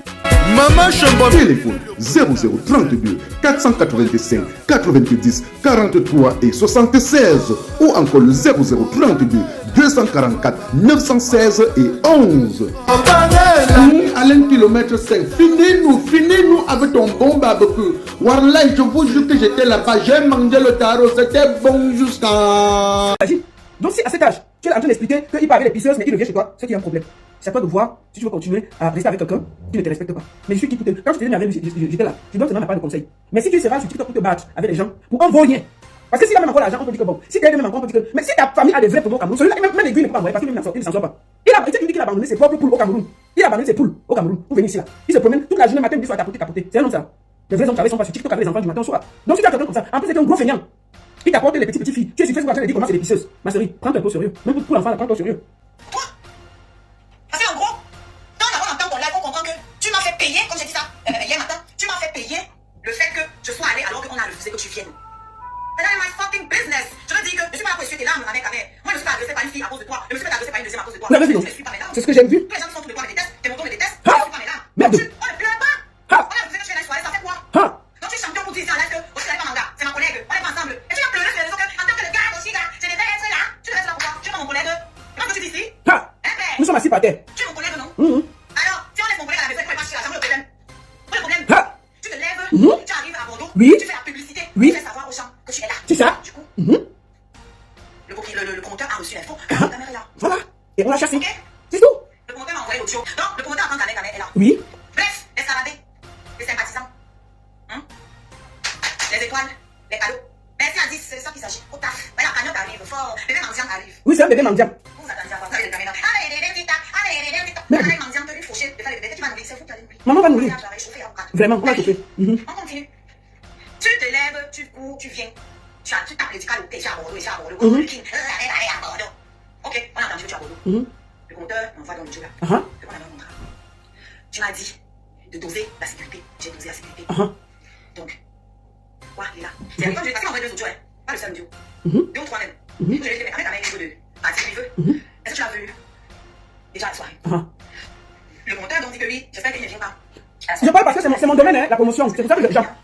Maman Chambon. Téléphone 0032 485 90 43 et 76 ou encore le 0032 244 916 et 11. Alain Kilomètre 5, finis-nous avec ton bon barbecue. Warlai, je vous jure que j'étais là-bas, j'ai mangé le tarot, c'était bon jusqu'à... Donc si à cet âge, tu es en train d'expliquer qu'il part avec les pisseuses mais qu'il revient chez toi, c'est qu'il y a un problème. C'est à toi de voir si tu veux continuer à rester avec quelqu'un qui ne te respecte pas. Mais je suis qui pour te... Quand je te dis avec lui, j'étais là. Je donne seulement ma part de conseil. Mais si tu seras sur TikTok pour te battre avec les gens, pour en vaut rien. Parce que s'il a même encore l'argent, on peut dire que bon. Si quelqu'un même encore, on peut dire que... Mais si ta famille a des vrais problèmes au Cameroun, celui-là, même les grilles ne peut pas envoyer parce qu'il ne s'en sort pas. Il dit qu'il a abandonné ses propres poules au Cameroun. Il a abandonné ses poules au Cameroun pour venir ici là. Il se promène toute la journée, matin, midi, soir, tapoter. C'est un homme ça. Les vrais hommes travaillent sont pas sur TikTok avec les enfants du matin au soir. Donc si tu as quelqu'un comme ça, en plus c'est un gros feignant. Il t'apporte les petites filles. Tu es sur Facebook en train de dire comment c'est des pisseuses. Ma chérie, prends-toi un peu au sérieux. Même pour l'enfant, prends-toi au sérieux. Toi, parce qu'en gros, quand on entend ton live, on comprend que tu m'as fait payer, comme j'ai dit ça hier matin, tu m'as fait payer le fait que je sois allé alors qu'on a refusé que tu viennes. And that is my fucking business. Je veux dire que je suis pas là pour essuyer tes larmes avec. Moi, je suis pas agressé par une fille à cause de toi. Je me suis fait agresser par une deuxième à cause de toi. Non, mais non. C'est ce que j'aime vu. Tous les gens qui sont tous les toits me détestent. Tes montons me détestent. Je suis pas mes larmes. Merde. On ne pleure pas. On a refusé que tu viennes à une soirée, ça fait quoi? Donc tu es champion pour dire ça en live que Oshi n'est pas manga. C'est ma collègue. On est pas ensemble. Et tu vas pleurer sur les réseaux que en tant que le gars d'Oshi, je devais être là. Tu devais être là pour quoi? Tu es pas mon collègue. C'est pas ce que tu dis ici. Nous sommes assis par terre. Tu es mon collègue, non? Alors, si on laisse mon collègue à la maison, il ne peut pas chercher l'argent, le problème. le promoteur a reçu l'info. La caméra est là. Voilà. Et on l'a chassé. Ok. C'est tout. Le promoteur m'a envoyé l'audio. Donc, le promoteur attend Kané est là. Oui. Bref, les scaradés, les sympathisants, les étoiles, les cadeaux. Merci à 10, c'est ça qu'il s'agit. Au taf. La cagnotte arrive fort. Bébé mendiant arrive. Oui, c'est un bébé mendiant. Vous attendez à voir. Vous avez des caméras. Allez, les TikTok. Allez, les TikTok. Allez, mendiant, te lui faucher. De faire les bébés. Tu vas nourrir. C'est vous qui allez nourrir. Maman va nourrir. Vraiment, on va chauffer. chauffer. On continue. Tu te lèves, tu cours, tu viens. Tu tapes les tickets, tu es à Bordeaux, tu es à Bordeaux. Allez, à Bordeaux. Ok, on a entendu que tu es à Bordeaux. Le compteur m'envoie dans le jeu là. On a un contrat. Tu m'as dit de doser la sécurité. J'ai dosé la sécurité. Donc, quoi, il est là. C'est quand je vais passer en vrai 2 audios, hein. Pas le seul audio. 2 ou 3 même. Je vais te mettre avec un niveau de partie qu'il veut. Est-ce que tu l'as vu déjà la soirée? Le compteur donc dit que oui, j'espère qu'il ne vient pas. Je parle parce que c'est mon domaine, hein, la promotion. C'est pour ça que Ils ne veulent pas.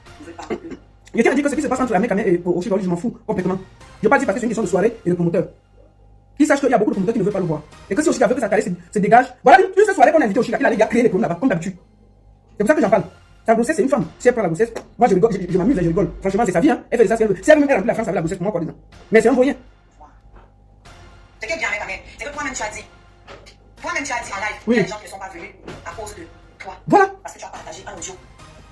je tiens à dire que ce qui se passe entre la mère et Oshigori, je m'en fous complètement. Je parle ici parce que c'est une question de soirée et de promoteur. Qu'ils sachent qu'il y a beaucoup de promoteurs qui ne veulent pas le voir. Et que si Oshiga veut que sa carrière se dégage, voilà une cette soirée qu'on a invité Oshiga, il a créé les problèmes là-bas, comme d'habitude. C'est pour ça que j'en parle. Sa grossesse, c'est une femme. Si elle prend la grossesse, moi je rigole, je m'amuse et je rigole. Franchement, c'est sa vie, hein. Elle fait ça si elle veut. Si elle remplit la France avec la grossesse, pour moi, quoi, disant. Mais c'est un moyen. Ce qui est bien avec Amel, c'est que toi-même tu as dit. Toi-même tu as dit en live, Oui. il y a des gens qui ne sont pas venus à cause de toi. Voilà. Parce que tu as partagé un audio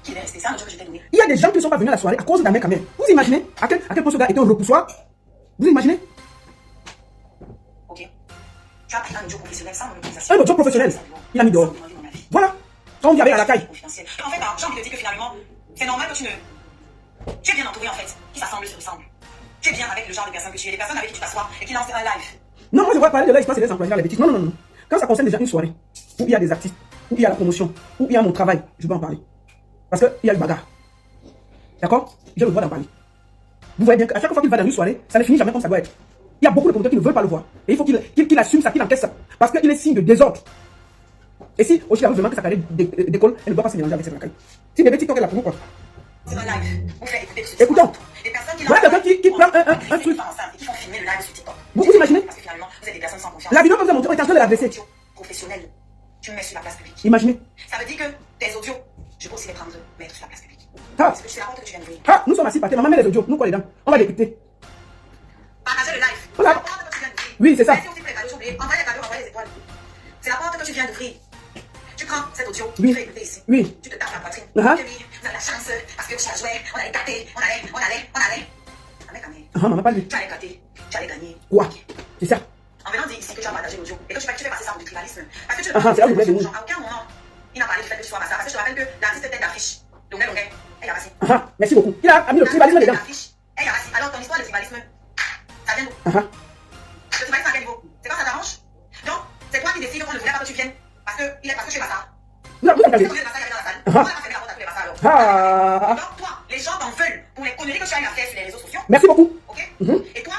qui est resté. C'est un audio que je t'ai donné. Il y a des gens qui ne sont pas venus à la soirée à cause d'un mec quand même. Vous imaginez à quel point ce gars était un repoussoir? Vous imaginez? Ok. Tu as pris un audio professionnel sans mon autorisation. Un audio professionnel. Il a mis dehors. Voilà. Quand on vit avec à la caille. Confidentiel. En fait, j'ai envie de dire que finalement, c'est normal que tu es bien entouré en fait, qui s'assemble se ressemble. Tu es bien avec le genre de personnes que tu es, les personnes avec qui tu t'assois et qui lancent un live. Non, moi je vois parler de là, il se passe des employés, les bêtises. Non, non, non, non. Quand ça concerne déjà une soirée, où il y a des artistes, où il y a la promotion, où il y a mon travail, je peux en parler. Parce qu'il y a eu bagarre. D'accord? J'ai le droit d'en parler. Vous voyez bien qu'à chaque fois qu'il va dans une soirée, ça ne finit jamais comme ça doit être. Il y a beaucoup de promoteurs qui ne veulent pas le voir. Et il faut qu'il assume ça, qu'il encaisse ça. Parce qu'il est signe de désordre. Et si Oshiga veut vraiment que sa carrière décolle, elle ne doit pas se mélanger avec cette racaille. Si bébé TikTok est la promo, quoi. C'est un live. On fait écouter ce Écoutons. Les personnes qui Voilà quelqu'un qui prend un truc. qui font filmer le live sur TikTok. Vous imaginez? Parce que finalement, vous êtes des personnes sans confiance. La vidéo que vous avez montrée, on est en train de l'adresser. Professionnel. Tu me mets sur la place publique. Imaginez. Ça veut dire que tes audios, je peux aussi les prendre, mettre sur la place publique. Ah. Parce que c'est la porte que tu viens d'ouvrir. Ah, nous sommes assis par terre. Maman met les audios. Nous quoi les dents? On va l'écouter. Partager le live. Voilà. C'est la porte que tu viens d'ouvrir. Oui, c'est ça. Merci aussi pour les cadeaux, j'ai oublié. Envoyez les cadeaux, envoyez les étoiles. C'est la porte que tu viens d'ouvrir. Tu prends cet audio, Oui. tu fais écouter ici. Oui. Tu te tapes la poitrine. Ah. Que oui, vous avez la chance, parce que tu as joué, on allait gâter, on allait. Amé. Ah, maman, pas lui. Tu allais gâter, tu allais gagner. Quoi? C'est ça. En venant dire ici que tu as partagé l'audio et que tu fais passer ça pour du tribalisme. Parce que tu Ah, c'est là où je voulais venir. à aucun moment, il n'a parlé du fait que tu sois massacre. Parce que je te rappelle que l'artiste tête d'affiche, Longuet, elle a passé. Ah, merci beaucoup. Il a mis le tribalisme dedans. Elle a passé. Alors ton histoire de tribalisme, ça vient d'où? Ah, Le tribalisme à quel niveau? C'est quand ça t'arrange? Donc, c'est toi qui décides qu'on ne voulait pas que tu viennes. Parce que tu es massacre. vous entendez? Donc, toi, les gens t'en veulent pour les conneries que tu as eu à faire sur les réseaux sociaux. Merci beaucoup. Ok? Et toi,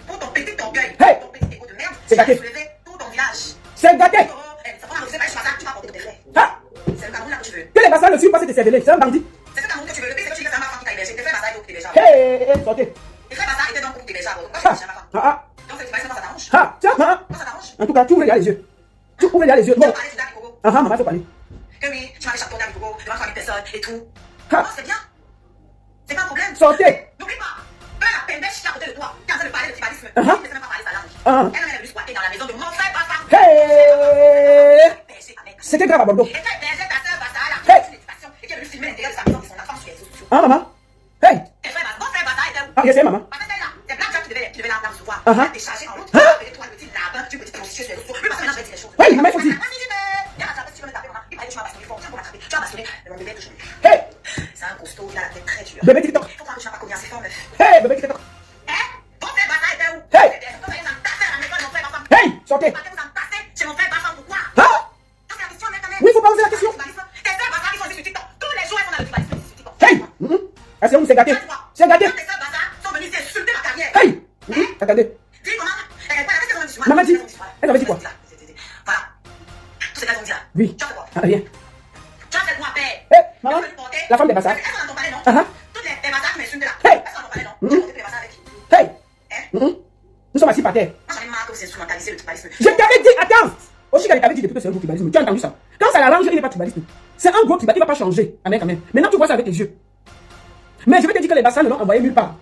pour ton petit orgueil, Hey! ton petit égo de merde, C'est tu as gâté. soulevé tout ton village. C'est gâté. Ça va arriver, tu vas porter tes frères. Ah, C'est le Cameroun là que tu veux. que les bassins ne suivent pas cette cervelée. C'est un bandit. C'est ce Cameroun que tu veux. Le pire, c'est que tu dis que c'est ma femme qui t'a hébergé. Tes frères Bassa étaient occupés déjà. Hé, sortez. Tes frères Bassa étaient donc occupés déjà. Pourquoi tu Ah, dis que c'est ma femme? ah, Donc, c'est le ça t'arrange. ah, tiens, maman. Comment ça t'arrange? En tout cas, tu ouvres les yeux. Tu ouvres les yeux. Tu Bon. vas parler du David Kogo. Ah, maman, il faut parler. Que oui, tu m'as fait chapeau David Kogo devant 3000 personnes et tout. Ah. Non, c'est bien. C'est pas un problème. Sortez. N'oublie pas. Peu la pembèche qui est à côté de toi, qui est en train de parler de tribalisme. Ah. Elle ne sait même pas parler sa langue. Ah. Elle a voulu squatter dans la maison de mon frère Bassa. Hé. C'était grave à Bordeaux. Et quand hébergeait ta sœur Bassa, elle a Hey. fait l'éducation et qui est venue filmer l'intérieur de sa maison et son enfant sur les réseaux sociaux. Ah, maman. Hey. Tes frères Bassa, mon frère Bassa était où? Ah, je sais, maman. Parce que celle-là, c'est Black Jack qui devait la recevoir. Ah. Elle déchargé en route. Ah. Et toi, le petit lapin, tu peux te prostituer sur les réseaux sociaux. Oui, parce que maintenant, je vais dire les choses. Oui, maman, il faut dire. Vas-y, dis-le. Viens m'attraper si tu veux me taper, maman. Il paraît que tu m'as bastonné fort. Tiens, pour m'attraper. Tu as bastonné. Mais mon bébé est toujours. Hey. C'est un costaud, il a la tête très dure. Bébé TikTok. Faut croire que tu n'as pas connu assez fort, meuf. Hey, bébé TikTok. Hein? Ton frère Bassa était où? Hey. Vous allez s'entasser à la maison de mon frère Bassa. Hey, sortez. Vous allez vous entasser chez mon frère Bassa, pourquoi? Ah. Ça, c'est la question, mec, quand même. Oui, il faut pas poser la question. Tes frères Bassa qui sont ici sur TikTok. Tous les jours, ils sont dans le tribalisme ici sur TikTok. Hey. Ah, c'est où, c'est gâté. C'est gâté. Quand tes frères Bassa sont venus ici insulter ma carrière. Hey. Attendez. Dis comment? Maman dit. Elle avait dit quoi? Voilà. Tout ce qu'elles ont dit là. Oui. Tu as fait quoi? Ah, rien. Tu as fait quoi, père? Hey, maman. La femme des Bassa. Est-ce qu'on entend parler, non? Ah. Toutes les Bassa qui m'insultent là. Hey. Est-ce qu'on entend parler, non? Tu as monté tous les Bassa avec qui? Hey. Hein? Nous sommes assis par terre. Moi, j'en ai marre que vous instrumentalisez le tribalisme. Je t'avais dit, attends. Oshiga t'avait dit depuis que c'est un gros tribalisme. Tu as entendu ça? Quand ça l'arrange, il n'est pas tribaliste. C'est un gros tribalisme, il ne va pas changer. Amen, amen. Maintenant, tu vois ça avec tes yeux. Mais je vais te dire que les Bassins ne l'ont envoyé nulle part.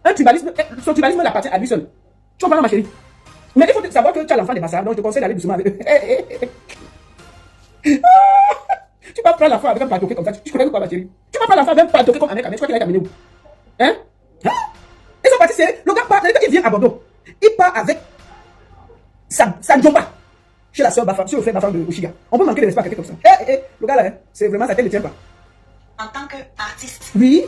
Un tribalisme, son tribalisme appartient à lui seul. Tu comprends, ma chérie? Mais il faut savoir que tu as l'enfant des Bassards, donc je te conseille d'aller doucement avec eux. Tu vas prendre l'enfant avec un patoqué comme ça. Tu connais quoi, ma chérie? Tu vas prendre l'enfant avec un patoqué comme Ahmed Ahmed. Tu crois qu'il a amené où? Hein? Ils sont partis, c'est le gars part, il vient à Bordeaux. Il part avec sa Djomba. Chez la soeur Bafam, chez le frère Bafam de Oshiga. On peut manquer de respect à quelqu'un comme ça. Le gars là, hein, c'est vraiment ça, ne tient pas. En tant qu'artiste. Oui.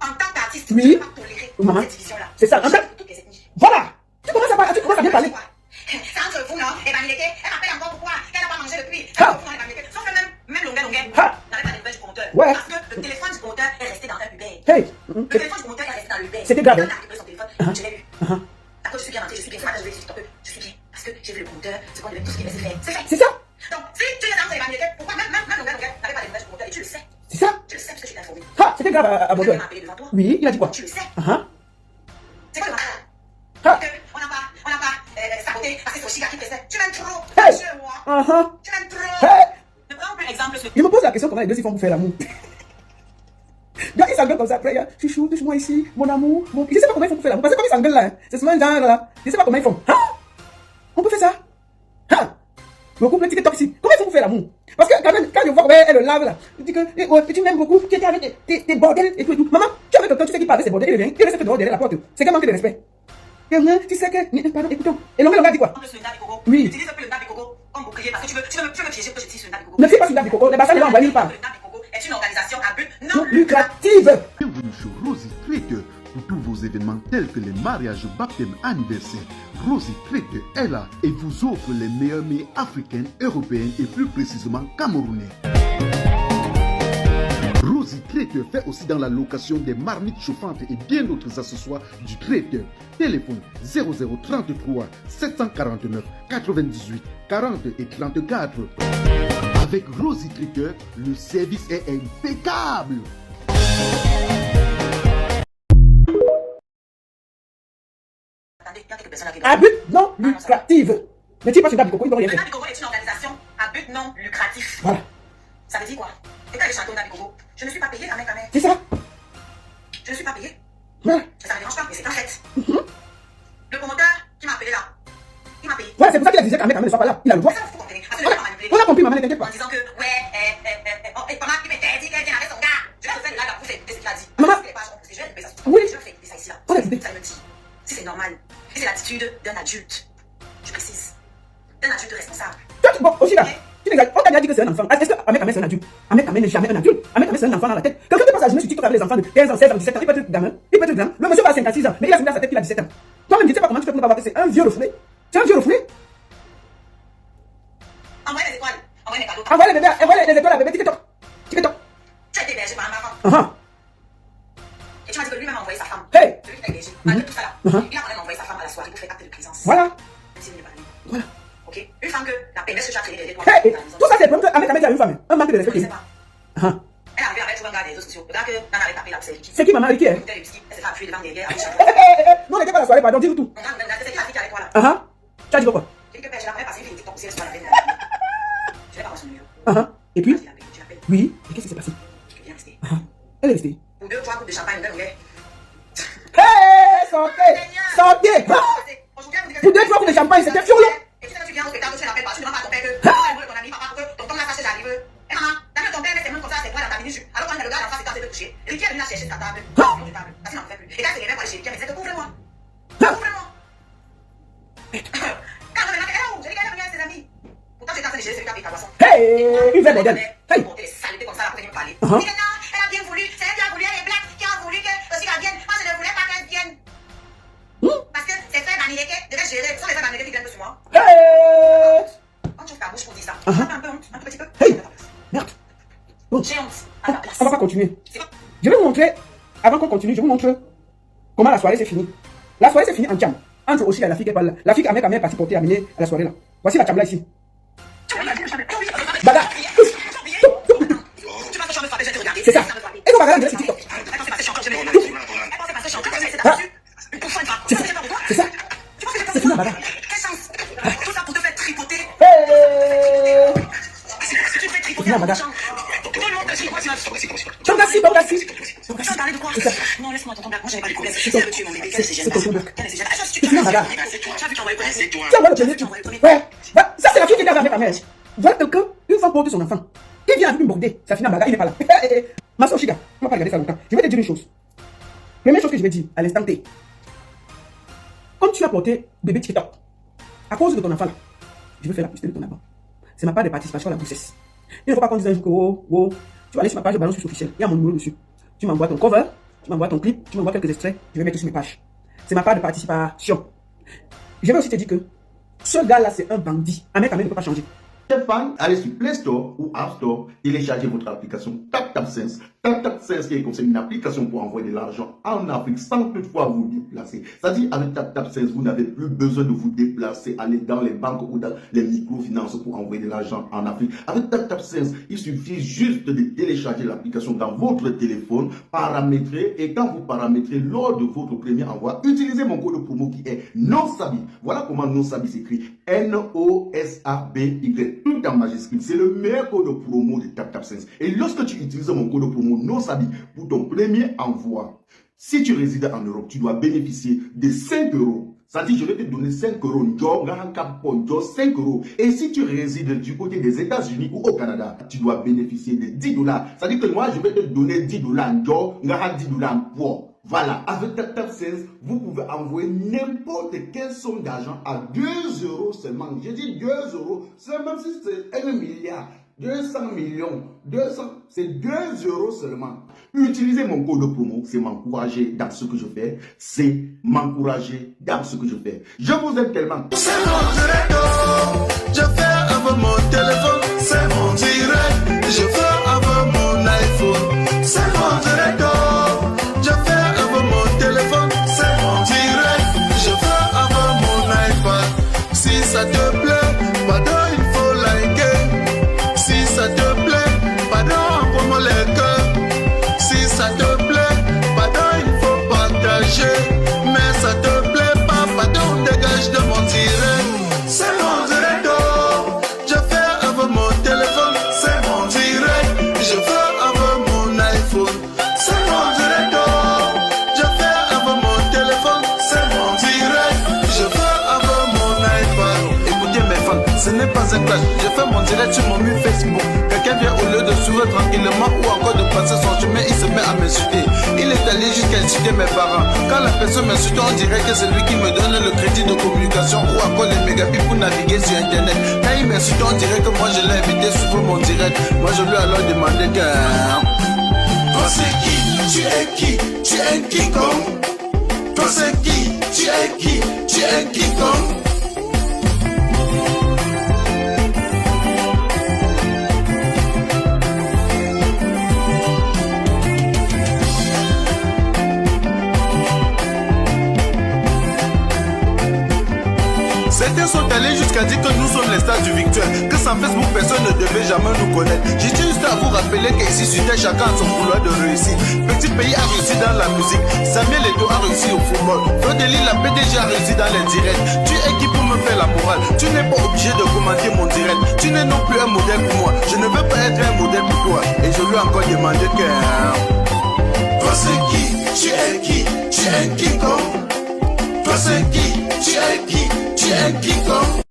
En tant qu'artiste, Oui. tu ne peux pas tolérer Maman. cette division-là. C'est ça. En fait, Toutes les ethnies. voilà. Tu commences à bien parler. C'est entre vous, non? Et Bamileke, elle m'appelle encore pourquoi? Elle n'a pas mangé depuis. Ha. Sauf que même Longuet Ha. n'avait pas de nouvelles du promoteur. Ouais. Parce que le téléphone du promoteur est resté dans un Uber. Hey. Le téléphone du promoteur est resté dans le Uber. C'était grave, Quand hein. on a récupéré son téléphone, je l'ai eu. À cause, je suis bien rentré, je suis bien. Ce matin, je vais sur TikTok, je suis bien. Parce que j'ai vu le promoteur, c'est qu'on devait tout ce qu'il laissait faire. C'est fait. C'est ça. Donc, si tu es dans les Bamileke, pourquoi même Longuet n'avait pas de nouvelles du promoteur? Et tu le sais. C'est ça. Tu le sais parce que je suis informé. C'était grave à Bordeaux. Il m'a appelé devant toi. Oui, il a dit quoi? Tu le sais. C'est quoi le matin? Ha. On n'a pas saboté parce que c'est Oshiga qui fait ça. Tu m'aimes trop. Hey. Chez moi. Uh-huh. Tu m'aimes trop. Hey. Je prends un peu l'exemple sur Je me pose la question comment les deux ils font pour faire l'amour. Donc ils s'engueulent comme ça après, chouchou, touche-moi ici, mon amour, mon... Je sais pas comment ils font pour faire l'amour. Parce que comme ils s'engueulent là, hein, c'est souvent un genre là. Je sais pas comment ils font. On peut faire ça. Le couple TikTok ici, comment ils font pour faire l'amour? Parce que quand je vois elle le lave là, je dis que tu m'aimes beaucoup, tu étais avec tes bordels et tout et tout. Maman, tu es avec quelqu'un, tu sais qu'il parle avec ses bordels, il vient, il reste dehors derrière la porte. C'est qu'un manque de respect. Tu sais que, pardon, écoutons. Et l'onglet dit quoi? le Nda Bikoko. Oui. Utilise un peu le Nda Bikoko comme bouclier parce que tu veux me piéger pour que je dise le Nda Bikoko. Ne fais pas sur la Bikoko, les bassins ne vont envoyer nulle part. Le Nda Bikoko est une organisation à but Non non lucrative. Bienvenue sur Rosy Trader pour tous vos événements tels que les mariages, baptêmes, anniversaires. Rosy Trader est là et vous offre les meilleurs mets africains, européens et plus précisément camerounais. Rosy Trader fait aussi dans la location des marmites chauffantes et bien d'autres accessoires du traiteur. Téléphone 0033 749 98 40 et 34. Avec Rosy Trader, le service est impeccable. Attendez, il y a quelques personnes qui À but non lucratif. Ne dis pas sur la Bikoko, ils vont rien Le faire. Nda Bikoko est une organisation à but non lucratif. Voilà. Ça veut dire quoi? Et quand je chante au Nda Bikoko, je ne suis pas payé quand même. C'est ça. Je ne suis pas payé. Voilà. Ça ne me dérange pas, mais c'est un fait. Le promoteur qui m'a appelé là, il m'a payé. Voilà, c'est pour ça qu'il a dit qu'Ahmed Ahmed ne soit pas là. Il a le droit. Ça, vous comprenez. Parce que je ne vais pas manipuler. On a compris, maman, ne t'inquiète En pas. disant que, ouais, comment il m'interdit qu'elle vienne avec son gars. Je vais te faire le gars pour faire écouter ce qu'il a dit. Maman. Je vais pas je vais écouter ça. Oui. Je vais écouter ça ici là. On a écouté. Ça me dit. Si c'est normal. Si c'est l'attitude d'un adulte. Je précise. D'un adulte responsable. Bon, aussi là, tu n'exagères. On t'a déjà dit que c'est un enfant. Est-ce que Ahmed Ahmed c'est un adulte? Ahmed Ahmed n'est jamais un adulte. Ahmed Ahmed c'est un enfant dans la tête. Quelqu'un qui passe à journée sur TikTok avec les enfants de 15 ans, 16 ans, 17 ans, il peut être gamin. Il peut être gamin. Le monsieur va à 56 ans, mais il a fini dans sa tête qu'il a 17 ans. Toi-même, tu sais pas comment tu fais pour ne pas voir que c'est un vieux refoulé. C'est un vieux refoulé. Envoyez les étoiles. Envoyez les cadeaux. Envoie les bébés, envoie les étoiles à bébé TikTok. TikTok. Tu as été hébergé par un enfant. Et tu m'as dit que lui-même a envoyé sa femme. Hey. Celui qui t'a hébergé. Malgré tout ça là. Il a quand même envoyé sa femme à la soirée pour faire acte de présence. Voilà. Même s'il n'est pas lui. Voilà. Ok. Une femme que la pénesse que tu as traînée derrière toi. Hey, tout ça c'est le problème que Ahmed Ahmed a une femme. Un manque de Je ne sais respect. pas. Elle avait avec tout un gars des réseaux sociaux. Le gars que Nana avait tapé là, c'est qui? C'est qui maman avec qui est? Elle s'est fait appuyer devant derrière. Elle Non, on n'était pas à la soirée, pardon, dis-nous tout. c'est qui la fille qui est avec toi là? Tu as dit quoi? J'ai dit que je l'avais passé une fille TikTok aussi, elle se la peine. Je n'ai pas reçu son numéro. Et puis? Tu l'appelles. Oui. Et qu'est-ce qui s'est passé? Je peux bien rester. Elle est restée. Pour 2 ou 3 coupes de champagne, on est. Hey, sortez! Sortez! Pour 2 3 coups de champagne, c'était fiolo. Et tu sais, tu viens au spectacle, tu l'appelles pas, tu demandes pas à ton père que. Ton ami, papa, que tonton l'a fâché, j'arrive. Et maman, t'as vu ton père, mais c'est même comme ça, c'est toi dans ta minute. Alors quand le gars en face, c'est de coucher. Et qui est venu la chercher sur ta table? Non, de table. Parce qu'il n'en fait plus. Et quand il revient pour aller chez lui, il me disait que couvre-moi. Couvre-moi. Quand on est là, elle est où? Je dis qu'elle est venue avec ses amis. Pourtant, j'étais en train de gérer celui qui a payé ta boisson. Hey, une vraie bordel. Hey. Les saletés comme ça, après, il me parlait. Il dit non, elle a bien voulu, c'est elle qui a voulu, elle est black, qui a voulu que aussi qu'elle vienne. Moi, je ne voulais pas qu'elle vienne. Parce que c'est frères d'Américains devaient gérer. Ce sont les frères d'Américains qui viennent sur moi. Hey. Quand tu ouvres ta bouche pour dire ça, tu as un peu honte, un tout petit peu. Hey. Merde. Bon. J'ai honte à ta place. On va pas continuer. C'est quoi? Je vais vous montrer, avant qu'on continue, je vous montre comment la soirée s'est finie. La soirée s'est finie en tcham. Entre aussi la fille qui est pas là. La fille qu'Ahmed Ahmed est partie porter amener à la soirée là. Voici la tcham là ici. Bagarre. Tu vas te faire me frapper, je vais te regarder. C'est ça. Et qu'on va regarder sur TikTok. Elle pense que c'est chanteur, je vais te regarder. Elle pense que c'est chanteur, je vais te regarder. Une pour une femme. C'est ça. C'est ça. Tu penses que C'est fini la bagarre. quelle chance. Tout ça pour te faire tripoter. Hey. Tu te fais tripoter C'est à fini la bagarre. tout le monde te tripote. Tomgassi. Tu veux parler de quoi? Non, laisse-moi tonton Black. Moi, j'avais pas les problèmes. Si elle veut tuer mon bébé, c'est ton tour. Quel est ce jeune? Tu finis en bagarre. Tu as vu, tu as envoyé le premier. Tu envoies le premier. Ouais. Bah, ça, c'est la fille qui est avec ta mère. Voilà quelqu'un, une fois porte son enfant. Il vient avec une bordée. Ça finit en bagarre, il n'est pas là. Ma soeur Chiga, on va pas regarder ça longtemps. Je vais te dire une chose. Première chose que je vais dire, à l'instant T. Comme tu as porté bébé TikTok, à cause de ton enfant là, je veux faire la publicité de ton avant. C'est ma part de participation à la grossesse. Il ne faut pas qu'on dise un jour que tu vas aller sur ma page de Ballon Suisse officielle. Il y a mon numéro dessus. Tu m'envoies ton cover, tu m'envoies ton clip, tu m'envoies quelques extraits, je vais mettre sur mes pages. C'est ma part de participation. Je vais aussi te dire que ce gars-là, c'est un bandit. Un mec ne peut pas changer. Chers fans, allez sur Play Store ou App Store, téléchargez votre application TapTapSense. TapTapSense qui est une application pour envoyer de l'argent en Afrique sans toutefois vous déplacer. C'est-à-dire avec TapTapSense, vous n'avez plus besoin de vous déplacer, aller dans les banques ou dans les microfinances pour envoyer de l'argent en Afrique. Avec TapTapSense, il suffit juste de télécharger l'application dans votre téléphone, paramétrer, et quand vous paramétrez lors de votre premier envoi, utilisez mon code promo qui est NOSABI. Voilà comment NOSABI s'écrit. NOSABY. Tout en majuscule. C'est le meilleur code promo de TapTapSense. Et lorsque tu utilises mon code promo NOSABI pour ton premier envoi, si tu résides en Europe, tu dois bénéficier de 5 euros. C'est-à-dire, je vais te donner 5 euros. 5 euros. Et si tu résides du côté des États-Unis ou au Canada, tu dois bénéficier de 10 dollars. C'est-à-dire que moi, je vais te donner 10 dollars. 10 dollars pour. Voilà, avec TapTapSense, vous pouvez envoyer n'importe quelle somme d'argent à 2 euros seulement. Je dis 2 euros, c'est même si c'est 1 milliard, 200 millions, 200, c'est 2 euros seulement. Utilisez mon code promo, c'est m'encourager dans ce que je fais. C'est m'encourager dans ce que je fais. Je vous aime tellement. C'est mon direct, je fais avec mon téléphone. C'est mon direct, je fais avec mon iPhone. C'est mon direct, je fais avec mon téléphone. C'est mon direct, je fais avec mon iPad. Si ça te plaît, pardon, il faut liker. Si ça te plaît, pardon, envoie-moi les cœurs. Si ça te plaît, pardon, il faut partager. Mais ça te plaît pas, pardon, dégage de mon direct. C'est mon direct, je fais avec mon téléphone. C'est mon direct, je fais avec mon iPhone. C'est mon direct, je fais avec mon téléphone. C'est mon direct, je fais avec mon iPad. Écoutez mes fans, ce n'est pas un clash. Je fais mon direct sur mon mur Facebook. Quelqu'un vient au lieu de sourire tranquillement ou encore de passer son chemin, il se met à m'insulter. Il est allé jusqu'à insulter mes parents. Quand la personne m'insulte, on dirait que c'est lui qui me donne le crédit de communication ou encore les mégabits pour naviguer sur internet. Quand il m'insulte, on dirait que moi je l'ai invité sur mon direct. Moi je lui ai alors demandé que... Toi c'est qui? Tu es qui? Tu es King Kong? Toi c'est qui? Tu es qui? Tu es King Kong? Certains sont allés jusqu'à dire que nous sommes les stars du virtuel, que sans Facebook personne ne devait jamais nous connaître. J'ai juste à vous rappeler qu'ici sur Terre chacun a son couloir de réussite. Petit pays a réussi dans la musique, Samuel Eto'o a réussi au football, Flodeli la PDG a réussi dans les directs. Tu es qui pour me faire la morale? Tu n'es pas obligé de commenter mon direct. Tu n'es non plus un modèle pour moi. Je ne veux pas être un modèle pour toi. Et je lui ai encore demandé que... Toi c'est qui? Tu es qui? Tu es King Kong? Toi c'est qui? Tu es qui? Tu es King Kong?